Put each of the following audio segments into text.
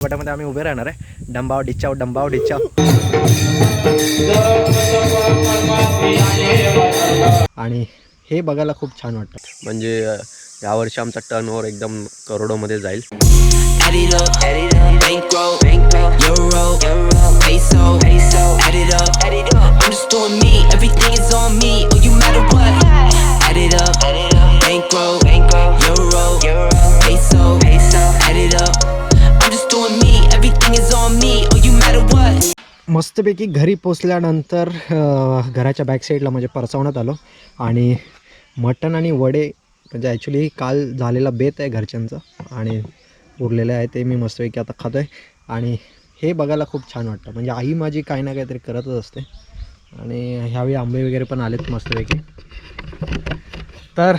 गटामध्ये आम्ही उभे राहणार आहे. डंबाव डिच्चाव डंबाव डिच्चाव. आणि हे बघायला खूप छान वाटतं. म्हणजे यावर्षी आमचा टर्नओव्हर एकदम करोडोमध्ये जाईल. मस्तपैकी घरी पोचल्यानंतर घराच्या बॅक साईडला म्हणजे परसावण्यात आलो आणि मटण आणि वडे म्हणजे ॲक्च्युली काल झालेला बेत आहे घरच्यांचा आणि उरलेलं आहे ते मी मस्तपैकी आता खातो आहे. आणि हे बघायला खूप छान वाटतं. म्हणजे आई माझी काही ना काहीतरी करतच असते. आणि ह्यावेळी आंबे वगैरे पण आलेत मस्तपैकी. तर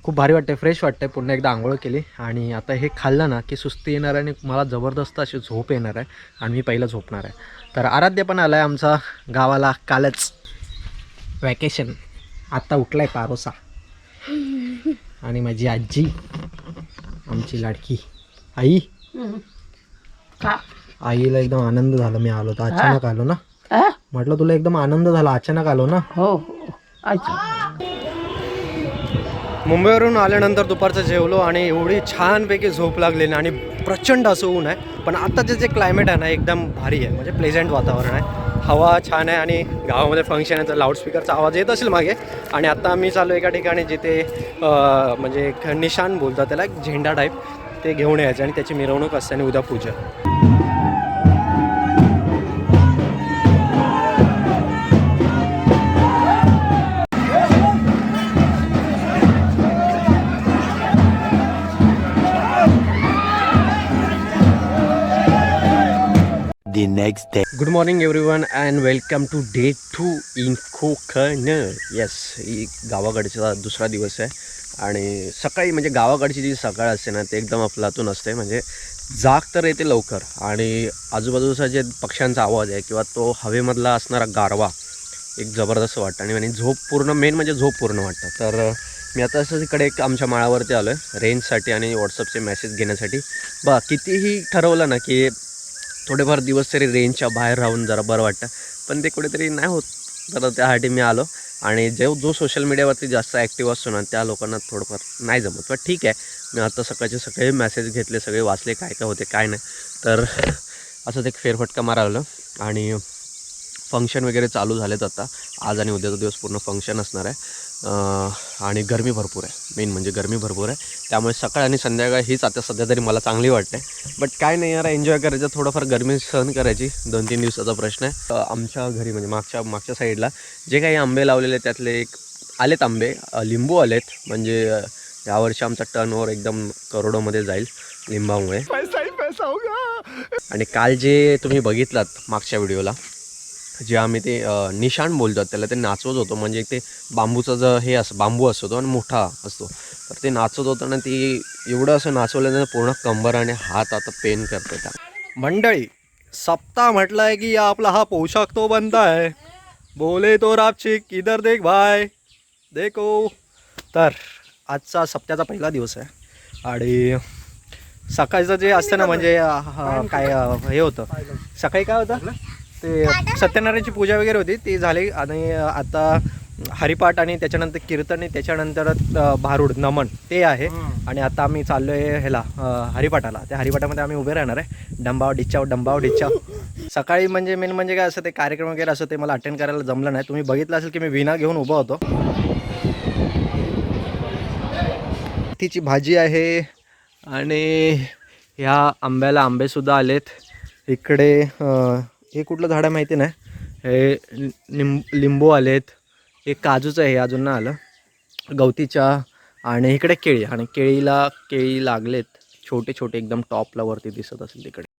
खूप भारी वाटते, फ्रेश वाटते. पुन्हा एकदा आंघोळ केली आणि आता हे खाल्लं ना की सुस्ती येणार आणि मला जबरदस्त अशी झोप येणार आहे आणि मी पहिलं झोपणार आहे. तर आराध्य पण आला आहे आमचा गावाला कालच वॅकेशन. आत्ता उठला आहे पारोसा. आणि माझी आजी आमची लाडकी आई. आईला एकदम आनंद झाला मी आलो तर. अचानक आलो ना म्हटलं तुला एकदम आनंद झाला अचानक आलो ना. हो मुंबईवरून आल्यानंतर दुपारचं जेवलो आणि एवढी छानपैकी झोप लागलेली आणि प्रचंड असं ऊन आहे. पण आत्ताचे जे क्लायमेट आहे ना एकदम भारी आहे. म्हणजे प्लेझंट वातावरण आहे, हवा छान आहे आणि गावामध्ये फंक्शन आहे तर लाऊडस्पीकरचा आवाज येत असेल मागे. आणि आता आम्ही चालू एका ठिकाणी जिथे म्हणजे एक निशाण बोलतात त्याला, एक झेंडा टाईप ते घेऊन यायचं आणि त्याची मिरवणूक असते आणि उद्या पूजा. The next day. Good morning everyone and welcome to day 2 in Konkan. Yes, ही गावाकडचा दुसरा दिवस आहे. आणि सकाळी म्हणजे गावाकडची जी सकाळ असते ना ते एकदम अफलातून असते. म्हणजे जाग तर येते लवकर आणि आजूबाजूचा जे पक्ष्यांचा आवाज आहे किंवा तो हवेमधला असणारा गारवा एक जबरदस्त वाटतं. आणि झोप पूर्ण, मेन म्हणजे झोप पूर्ण वाटतं. तर मी आता असं इकडे एक आमच्या माळावरती आलो आहे रेंजसाठी आणि व्हॉट्सअपचे मेसेज घेण्यासाठी. कितीही ठरवलं ना की थोडेफार दिवस तरी रेंजच्या बाहेर राहून जरा बरं वाटतं, पण ते कुठेतरी नाही होत. तर त्यासाठी मी आलो. आणि जो सोशल मीडियावरती जास्त ॲक्टिव्ह असतो ना त्या लोकांना थोडंफार नाही जमत. पण ठीक आहे, मी आता सकाळचे सगळे मेसेज घेतले, सगळे वाचले, काय काय होते काय नाही. तर असंच एक फेरफटका मारावलं. आणि फंक्शन वगैरे चालू झालेत आता. आज आणि उद्याचा दिवस पूर्ण फंक्शन असणार आहे. आणि गरमी भरपूर आहे, मेन म्हणजे गरमी भरपूर आहे. त्यामुळे सकाळ आणि संध्याकाळ हीच आता सध्या तरी मला चांगली वाटते. बट काय नाही यार, एन्जॉय करायचं, थोडंफार गरमी सहन करायची. 2-3 दिवसाचा प्रश्न आहे. आमच्या घरी म्हणजे मागच्या साईडला जे काही आंबे लावलेले त्यातले एक आलेत आंबे, लिंबू आलेत. म्हणजे यावर्षी आमचा टर्नओव्हर एकदम करोडोमध्ये जाईल लिंबामुळे. पैसा होगा. आणि काल जे तुम्ही बघितलात मागच्या व्हिडिओला, जे आम्ही ते निशाण बोलतात त्याला, ते नाचवत होतो. म्हणजे ते बांबूचा जो हे असं बांबू असतो तो आणि मोठा असतो, तर ते नाचत होतं ना. ती एवढं असं नाचवल्यानं पूर्ण कंबर आणि हात आता पेन करते. त्या मंडळी सप्ताह म्हटलं आहे की आपला हा पोशाख तो बनता है, बोले तो रापचिक इधर देख भाई देखो. तर आजचा सप्त्याचा पहिला दिवस आहे. आणि सकाळचं जे असतं ना म्हणजे काय हे होतं सकाळी, काय होतं ते सत्यनारायणची पूजा वगैरे होती ती झाली. आणि आता हरिपाठ आणि त्याच्यानंतर कीर्तन आणि त्याच्यानंतर भारूड नमन ते आहे. आणि आता आम्ही चाललो आहे ह्याला हरिपाठाला. त्या हरिपाठामध्ये आम्ही उभे राहणार आहे. डंबाव डिच्चाव डंबाव डिच्चाव. सकाळी म्हणजे मेन म्हणजे काय असं ते कार्यक्रम वगैरे असं ते मला अटेंड करायला जमलं नाही. तुम्ही बघितलं असेल की मी विणा घेऊन उभा होतो. तिची भाजी आहे आणि ह्या आंब्याला आंबेसुद्धा आलेत. इकडे हे कुठलं झाड आहे माहिती नाही, हे लिंबू आलेत. हे काजूचं आहे, अजून नाही आलं, गवतीच्या. आणि इकडे केळी, आणि केळी लागलेत छोटे छोटे एकदम टॉपला वरती दिसत असेल तिकडे.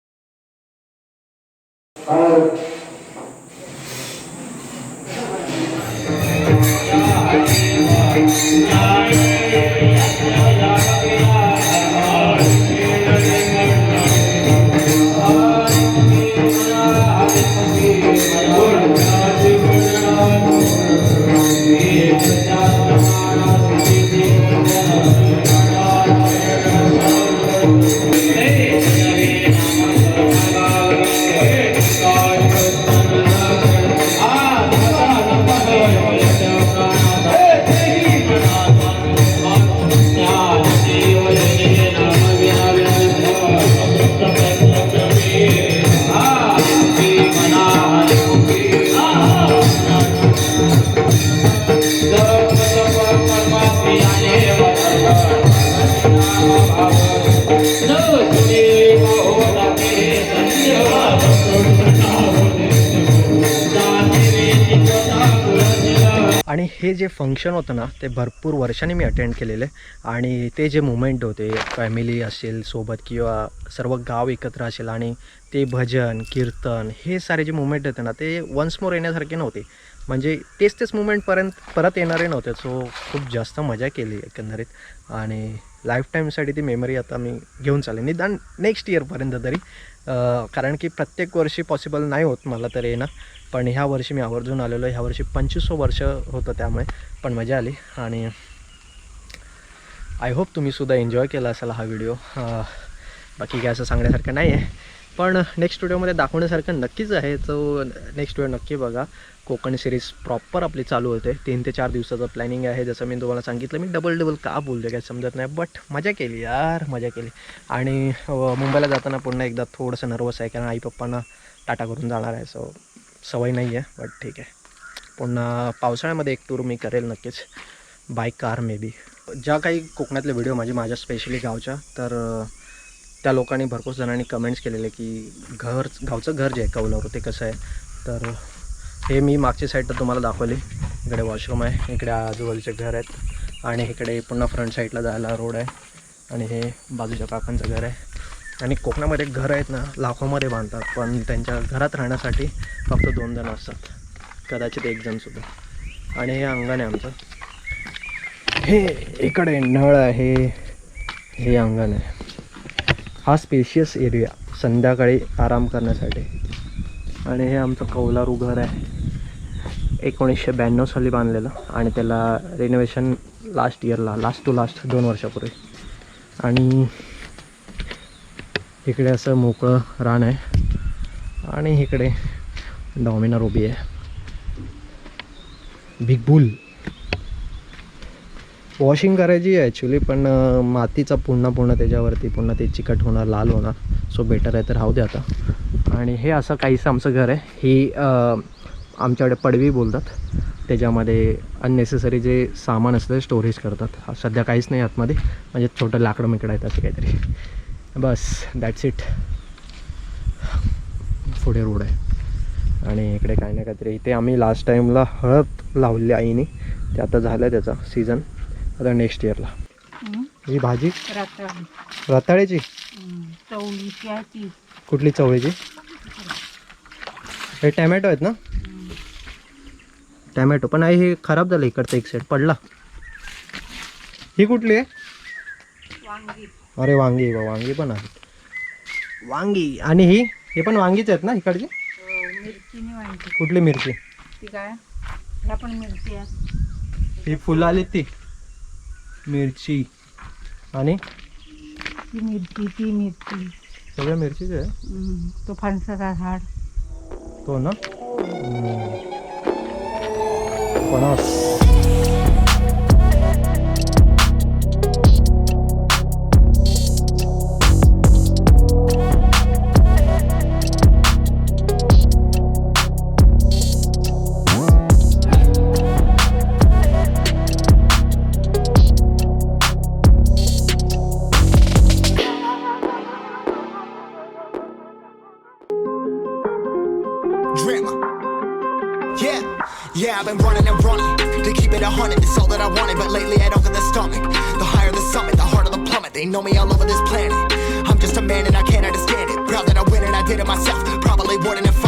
आणि हे जे फंक्शन होतं ना ते भरपूर वर्षांनी मी अटेंड केलेले आणि ते जे मुमेंट होते फॅमिली असेल सोबत किंवा सर्व गाव एकत्र असेल आणि ते भजन कीर्तन हे सारे जे मुमेंट होते ना ते वन्स मोर येण्यासारखे नव्हते. म्हणजे तेच मुमेंटपर्यंत परत येणारे नव्हते. सो खूप जास्त मजा केली एकंदरीत आणि लाईफ टाईमसाठी ती मेमरी आता मी घेऊन चालेन निदान नेक्स्ट इयरपर्यंत तरी. कारण की प्रत्येक वर्षी पॉसिबल नाही होत मला तरी येणं, पण ह्या वर्षी मी आवर्जून आलेलो. ह्या वर्षी 2500 वर्ष होतं त्यामुळे पण मजा आली आणि आय होप तुम्हीसुद्धा एन्जॉय केला असाल हा व्हिडिओ. बाकी काय असं सांगण्यासारखं नाही आहे, पण नेक्स्ट व्हिडिओमध्ये दाखवण्यासारखं नक्कीच आहे. तो नेक्स्ट व्हिडिओ नक्की बघा. कोकण सिरीज प्रॉपर आपली चालू होते. 3 ते 4 दिवसाचं प्लॅनिंग आहे. जसं मी तुम्हाला सांगितलं, मी डबल का बोलते काय समजत नाही, बट मजा केली यार, मजा केली. आणि मुंबईला जाताना पुन्हा एकदा थोडंसं नर्वस आहे कारण आई पप्पांना टाटा करून जाणार आहे. सो सवय नाही आहे, बट ठीक आहे. पुन्हा पावसाळ्यामध्ये एक टूर मी करेल नक्कीच, बाय कार मे बी. ज्या काही कोकणातले व्हिडिओ माझ्या स्पेशली गावच्या, तर त्या लोकांनी भरपूर जणांनी कमेंट्स केलेले की गावचं घर जे आहे कौलारू ते कसं आहे. तर हे मी मागची साईड तर तुम्हाला दाखवली. इकडे वॉशरूम आहे, इकडे आजूबाजूचे घर आहेत आणि इकडे पुन्हा फ्रंट साईडला जायला रोड आहे आणि हे बाजूच्या काकांचं घर आहे. आणि कोकणामध्ये घर आहेत ना लाखोमध्ये बांधतात, पण त्यांच्या घरात राहण्यासाठी फक्त 2 जण असतात, कदाचित 1 जणसुद्धा. आणि हे अंगण आहे आमचं. हे इकडे नळ आहे, हे अंगण आहे. हा स्पेशियस एरिया संध्याकाळी आराम करण्यासाठी. आणि हे आमचं कौलारू घर आहे, 1992 साली बांधलेलं आणि त्याला रिनोव्हेशन लास्ट टू लास्ट 2 वर्षापूर्वी. आणि इकडे असं मोकळं रान आहे आणि इकडे डॉमिनर उभी आहे, बिग बुल. वॉशिंग करायची आहे ॲक्च्युली, पण मातीचा पुन्हा त्याच्यावरती पुन्हा ते चिकट होणार, लाल होणार. सो बेटर आहे तर राहू दे आता. आणि हे असं काहीसं आमचं घर आहे. ही आमच्याकडे पडवी बोलतात. त्याच्यामध्ये अननेसेसरी जे सामान असतं स्टोरेज करतात. सध्या काहीच नाही आतमध्ये, म्हणजे छोटं लाकडं मिकडं आहेत असं काहीतरी. बस दॅट्स इट. पुढे रोड आहे आणि इकडे काही ना काहीतरी. इथे आम्ही लास्ट टाईमला हळद लावली आईने, ते आता झालं त्याचा सीझन. आता नेक्स्ट इयरला. ही भाजी रताळ्याची. कुठली चवळीची? हे टॅमॅटो आहेत ना? टॅमॅटो पण आहे. हे खराब झालं इकडचं, एक साईड पडला. ही कुठली आहे? अरे वांगी, वांगी पण आहेत. वांगी. आणि हे पण वांगीच आहेत ना इकडची? कुठली मिरची? ही फुलं आली ती मिरची. आणि ती मिरची सगळ्या मिरचीच आहे. तो फणसाचा झाड तो ना फणस. Yeah, I've been running and running to keep it 100. It's all that I wanted, but lately I don't get the stomach. The higher the summit, the harder the plummet. They know me all over this planet. I'm just a man and I can't understand it. Proud that I win and I did it myself. Probably wouldn't have